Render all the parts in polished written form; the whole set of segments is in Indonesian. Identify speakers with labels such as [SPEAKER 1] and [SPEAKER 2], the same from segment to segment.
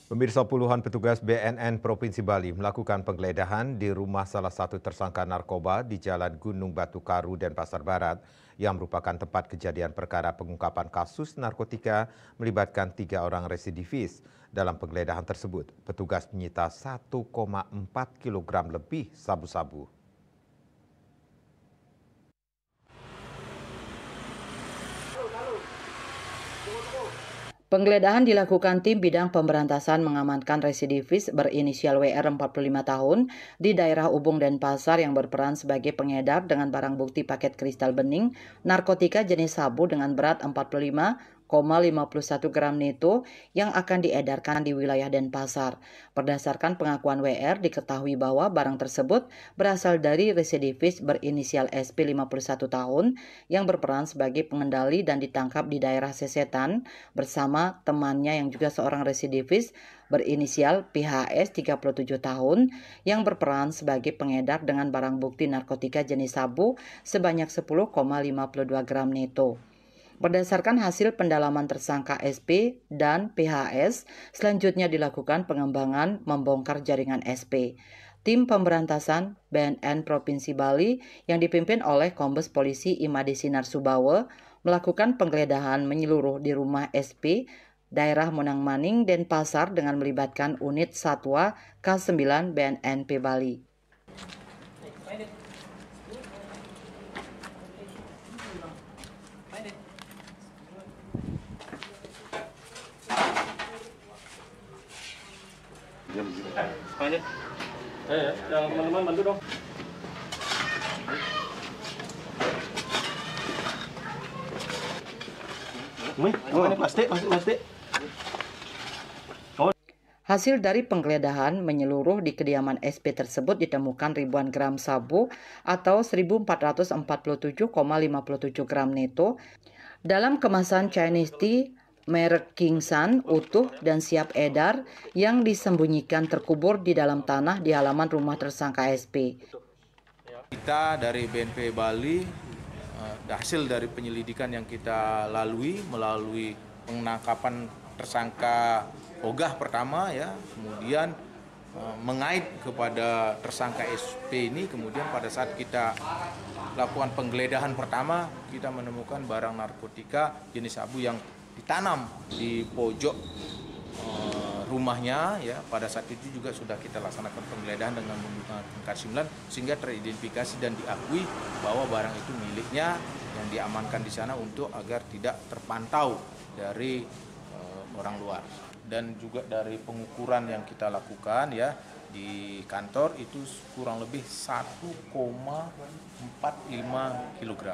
[SPEAKER 1] Pemirsa, puluhan petugas BNN Provinsi Bali melakukan penggeledahan di rumah salah satu tersangka narkoba di Jalan Gunung Batu Karu, Denpasar Barat, yang merupakan tempat kejadian perkara pengungkapan kasus narkotika melibatkan 3 orang residivis. Dalam penggeledahan tersebut, petugas menyita 1,4 kg lebih sabu-sabu.
[SPEAKER 2] Penggeledahan dilakukan tim bidang pemberantasan mengamankan residivis berinisial WR 45 tahun di daerah Ubung Denpasar yang berperan sebagai pengedar dengan barang bukti paket kristal bening narkotika jenis sabu dengan berat 45,51 gram neto yang akan diedarkan di wilayah Denpasar. Berdasarkan pengakuan WR, diketahui bahwa barang tersebut berasal dari residivis berinisial SP 51 tahun yang berperan sebagai pengendali dan ditangkap di daerah Sesetan bersama temannya yang juga seorang residivis berinisial PHS 37 tahun yang berperan sebagai pengedar dengan barang bukti narkotika jenis sabu sebanyak 10,52 gram neto. Berdasarkan hasil pendalaman tersangka SP dan PHS, selanjutnya dilakukan pengembangan membongkar jaringan SP. Tim pemberantasan BNN Provinsi Bali yang dipimpin oleh Kombes Polisi Imade Sinar Subawa melakukan penggeledahan menyeluruh di rumah SP daerah Monang Maning, Denpasar dengan melibatkan unit Satwa K9 BNNP Bali.
[SPEAKER 3] Yang teman-teman bantu dong. Ini plastik.
[SPEAKER 2] Hasil dari penggeledahan menyeluruh di kediaman SP tersebut ditemukan ribuan gram sabu atau 1.447,57 gram neto dalam kemasan Chinese tea merek Kingsan utuh dan siap edar yang disembunyikan terkubur di dalam tanah di halaman rumah tersangka SP.
[SPEAKER 4] Kita dari BNP Bali, hasil dari penyelidikan yang kita lalui melalui penangkapan tersangka Ogah pertama ya, kemudian mengait kepada tersangka SP ini, kemudian pada saat kita lakukan penggeledahan pertama kita menemukan barang narkotika jenis sabu yang ditanam di pojok rumahnya ya. Pada saat itu juga sudah kita laksanakan penggeledahan dengan menggunakan K9 sehingga teridentifikasi dan diakui bahwa barang itu miliknya yang diamankan di sana untuk agar tidak terpantau dari orang luar. Dan juga dari pengukuran yang kita lakukan ya di kantor itu kurang lebih 1,45 kg.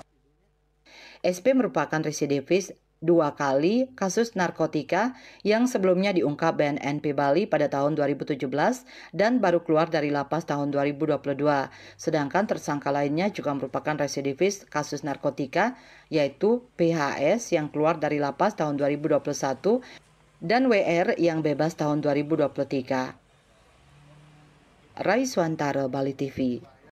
[SPEAKER 2] SP merupakan residivis 2 kali kasus narkotika yang sebelumnya diungkap BNNP Bali pada tahun 2017 dan baru keluar dari lapas tahun 2022. Sedangkan tersangka lainnya juga merupakan residivis kasus narkotika yaitu PHS yang keluar dari lapas tahun 2021 dan WR yang bebas tahun 2023. Raiswantara, Bali TV.